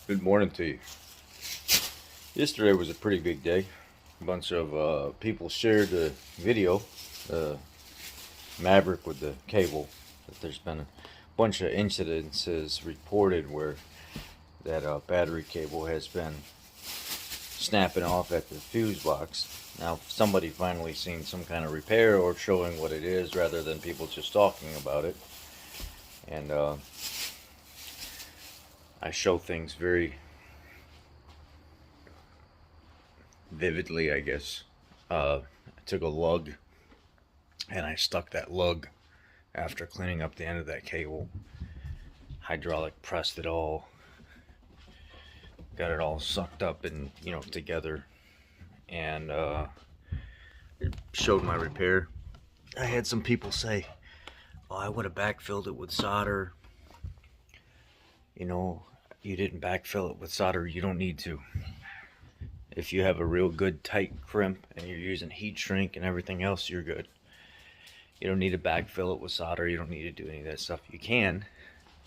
Good morning to you. Yesterday was a pretty big day. A bunch of people shared the video, uh, Maverick with the cable. That there's been a bunch of incidences reported where that battery cable has been snapping off at the fuse box. Now, somebody finally seen some kind of repair or showing what it is rather than people just talking about it. And I show things very vividly, I guess. I took a lug and I stuck that lug after cleaning up the end of that cable. Hydraulic pressed it all, got it all sucked up and together, and it showed my repair. I had some people say, "Oh, I would have backfilled it with solder." You know, you didn't backfill it with solder. You don't need to. If you have a real good tight crimp and you're using heat shrink and everything else, you're good. You don't need to backfill it with solder. You don't need to do any of that stuff. You can,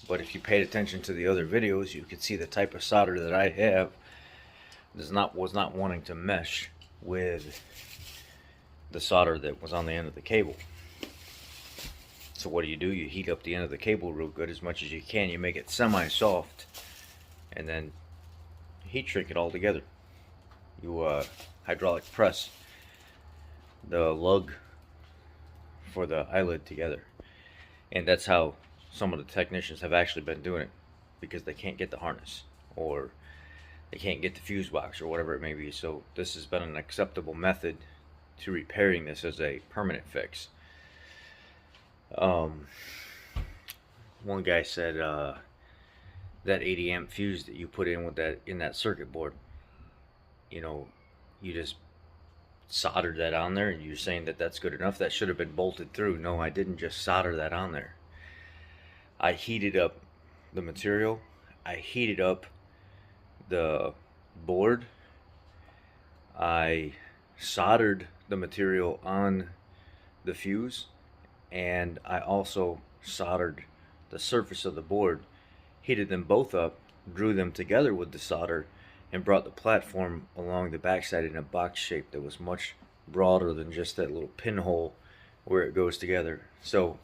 but if you paid attention to the other videos, you could see the type of solder that I have was not wanting to mesh with the solder that was on the end of the cable. So what do? You heat up the end of the cable real good as much as you can. You make it semi-soft, and then heat shrink it all together. You hydraulic press the lug for the eyelid together, and that's how some of the technicians have actually been doing it, because they can't get the harness or they can't get the fuse box or whatever it may be. So this has been an acceptable method to repairing this as a permanent fix. One guy said that 80 amp fuse that you put in with that circuit board, you just soldered that on there, and you're saying that that's good enough. That should have been bolted through. No, I didn't just solder that on there. I heated up the material, I heated up the board, I soldered the material on the fuse, and I also soldered the surface of the board, heated them both up, drew them together with the solder, and brought the platform along the backside in a box shape that was much broader than just that little pinhole where it goes together. So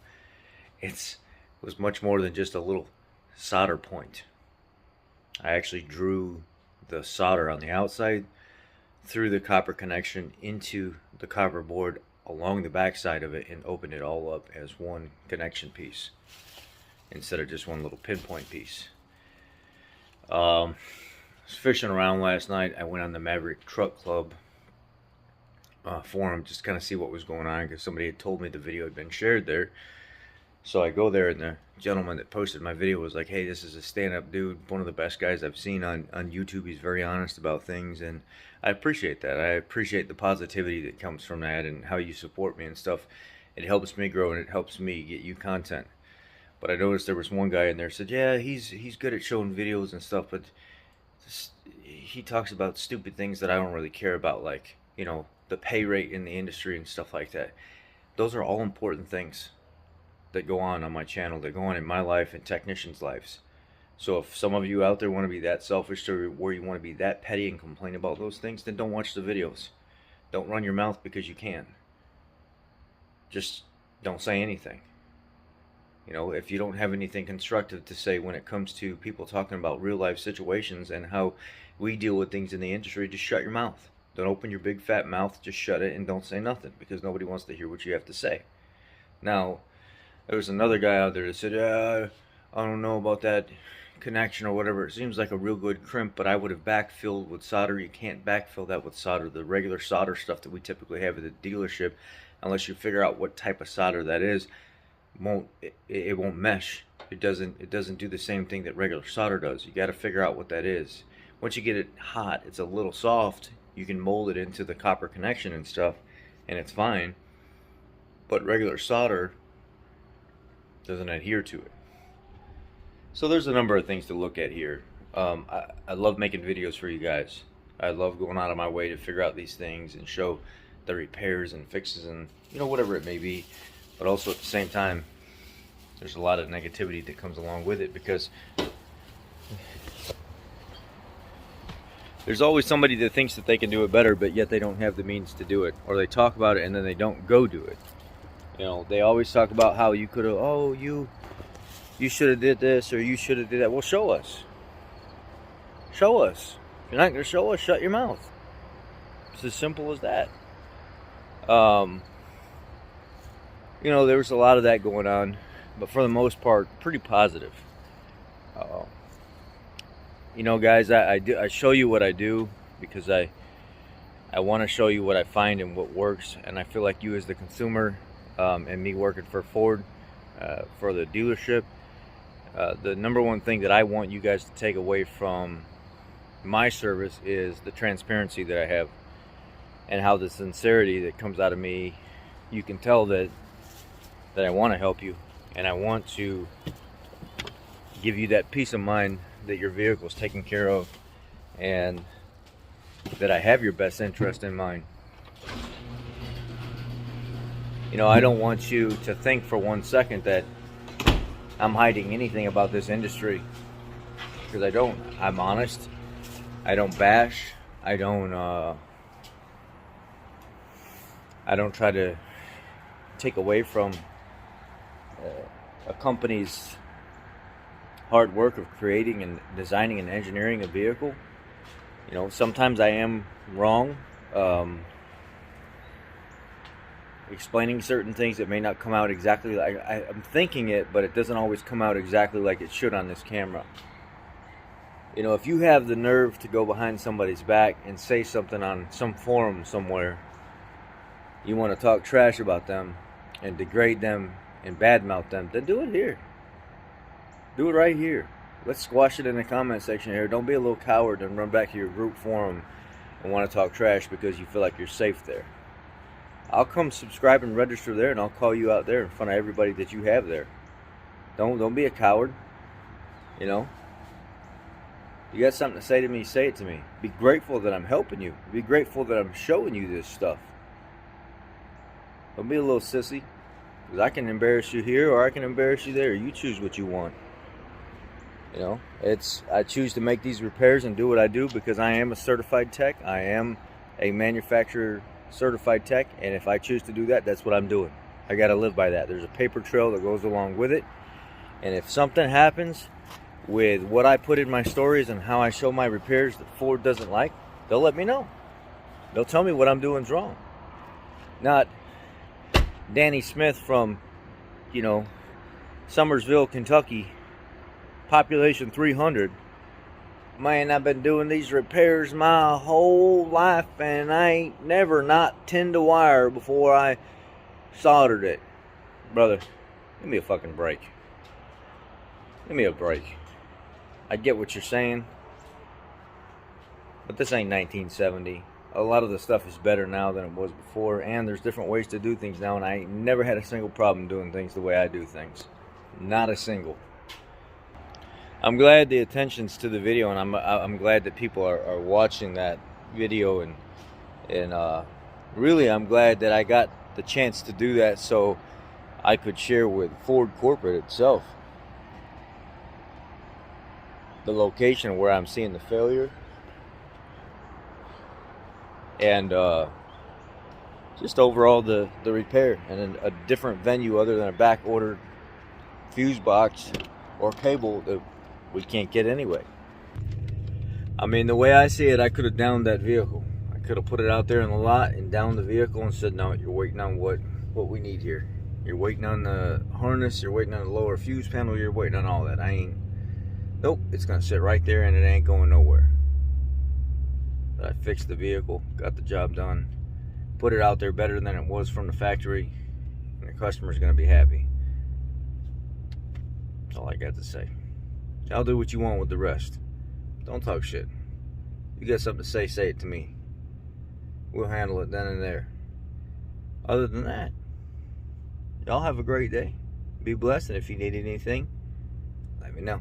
it was much more than just a little solder point. I actually drew the solder on the outside through the copper connection into the copper board along the backside of it, and opened it all up as one connection piece instead of just one little pinpoint piece. I was fishing around last night. I went on the Maverick Truck Club forum just kind of see what was going on, because somebody had told me the video had been shared there. So I go there, and the gentleman that posted my video was like, "Hey, this is a stand-up dude, one of the best guys I've seen on YouTube. He's very honest about things," and I appreciate that. I appreciate the positivity that comes from that and how you support me and stuff. It helps me grow, and it helps me get you content. But I noticed there was one guy in there said, "Yeah, he's good at showing videos and stuff, but he talks about stupid things that I don't really care about, like, the pay rate in the industry and stuff like that." Those are all important things that go on my channel, that go on in my life and technicians' lives. So if some of you out there want to be that selfish, or where you want to be that petty and complain about those things, then don't watch the videos. Don't run your mouth because you can. Just don't say anything. If you don't have anything constructive to say when it comes to people talking about real life situations and how we deal with things in the industry, just shut your mouth. Don't open your big fat mouth, just shut it and don't say nothing, because nobody wants to hear what you have to say. Now, there was another guy out there that said, "I don't know about that connection or whatever. It seems like a real good crimp, but I would have backfilled with solder." You can't backfill that with solder. The regular solder stuff that we typically have at the dealership, unless you figure out what type of solder that is, it won't mesh. It doesn't do the same thing that regular solder does. You got to figure out what that is. Once you get it hot, it's a little soft. You can mold it into the copper connection and stuff, and it's fine. But regular solder doesn't adhere to it. So there's a number of things to look at here. I love making videos for you guys. I love going out of my way to figure out these things and show the repairs and fixes and whatever it may be. But also at the same time, there's a lot of negativity that comes along with it, because There's always somebody that thinks that they can do it better, but yet they don't have the means to do it, or they talk about it and then they don't go do it. You know, they always talk about how you could have, oh, you should have did this, or you should have did that. Well, show us. Show us. If you're not going to show us, shut your mouth. It's as simple as that. You know, there was a lot of that going on, but for the most part, pretty positive. You know, guys, I show you what I do because I want to show you what I find and what works, and I feel like you as the consumer, and me working for Ford, for the dealership, the number one thing that I want you guys to take away from my service is the transparency that I have, and how the sincerity that comes out of me. You can tell that I want to help you, and I want to give you that peace of mind that your vehicle is taken care of, and that I have your best interest in mind. You know, I don't want you to think for 1 second that I'm hiding anything about this industry, because I don't. I'm honest. I don't bash. I don't try to take away from a company's hard work of creating and designing and engineering a vehicle. You know, sometimes I am wrong, explaining certain things that may not come out exactly like I'm thinking it, but it doesn't always come out exactly like it should on this camera. You know, if you have the nerve to go behind somebody's back and say something on some forum somewhere, you want to talk trash about them and degrade them and badmouth them, then do it here. Do it right here. Let's squash it in the comment section here. Don't be a little coward and run back to your group forum and want to talk trash because you feel like you're safe there. I'll come subscribe and register there, and I'll call you out there in front of everybody that you have there. Don't be a coward. You know, you got something to say to me, say it to me. Be grateful that I'm helping you. Be grateful that I'm showing you this stuff. Don't be a little sissy, because I can embarrass you here or I can embarrass you there. You choose what you want. You know, I choose to make these repairs and do what I do because I am a certified tech. I am a manufacturer certified tech, and if I choose to do that, that's what I'm doing. I got to live by that. There's a paper trail that goes along with it, and if something happens with what I put in my stories and how I show my repairs that Ford doesn't like, they'll let me know. They'll tell me what I'm doing's wrong. Not Danny Smith from, you know, Summersville, Kentucky, population 300. Man, I've been doing these repairs my whole life, and I ain't never not tinned a wire before I soldered it. Brother, give me a fucking break. Give me a break. I get what you're saying, but this ain't 1970. A lot of the stuff is better now than it was before, and there's different ways to do things now, and I ain't never had a single problem doing things the way I do things. Not a single. I'm glad the attention's to the video, and I'm glad that people are watching that video, and really I'm glad that I got the chance to do that so I could share with Ford Corporate itself the location where I'm seeing the failure, and just overall the repair, and a different venue other than a back ordered fuse box or cable that we can't get anyway. I mean, the way I see it, I could have downed that vehicle. I could have put it out there in the lot and downed the vehicle and said, no, you're waiting on what we need here. You're waiting on the harness, you're waiting on the lower fuse panel, you're waiting on all that. Nope, it's gonna sit right there and it ain't going nowhere. But I fixed the vehicle, got the job done, put it out there better than it was from the factory, and the customer's gonna be happy. That's all I got to say. I'll do what you want with the rest. Don't talk shit. You got something to say, say it to me. We'll handle it then and there. Other than that, y'all have a great day. Be blessed, and if you need anything, let me know.